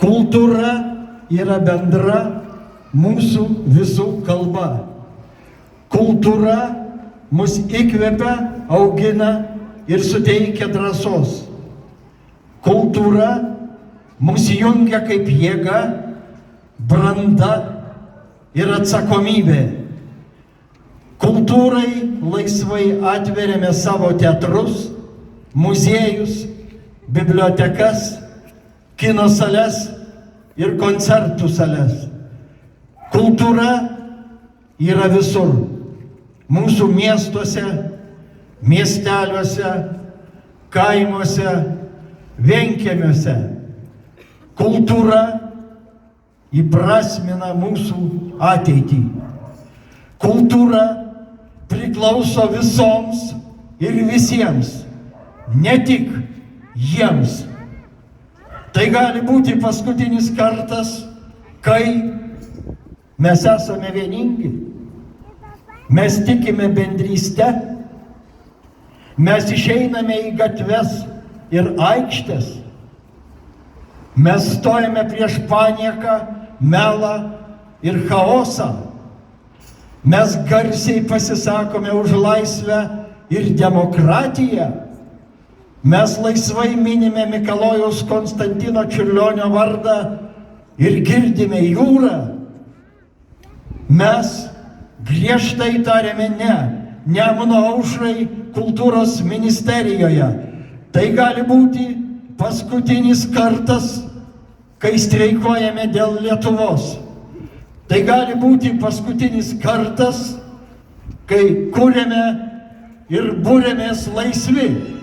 Kultūra yra bendra mūsų visų kalba. Kultūra mus įkvepia, augina ir suteikia drąsos. Kultūra mus jungia kaip jėga, branda ir atsakomybė. Kultūrai laisvai atveriame savo teatrus, muziejus, bibliotekas, kino sales ir koncertų sales. Kultūra yra visur. Mūsų miestuose, miesteliuose, kaimuose, vienkiemiuose. Kultūra įprasmina mūsų ateitį. Kultūra priklauso visoms ir visiems, ne tik jiems. Tai gali būti paskutinis kartas, kai mes esame vieningi. Mes tikime bendrystę, mes išeiname į gatves ir aikštės. Mes stojame prieš panieką, melą ir chaosą. Mes garsiai pasisakome už laisvę ir demokratiją. Mes laisvai minime Mikalojaus Konstantino Čiurlionio vardą ir girdime jūrą. Mes griežtai tariame ne Nemuno aušrai kultūros ministerijoje. Tai gali būti paskutinis kartas, kai streikuojame dėl Lietuvos. Tai gali būti paskutinis kartas, kai kuriame ir būrėmės laisvi.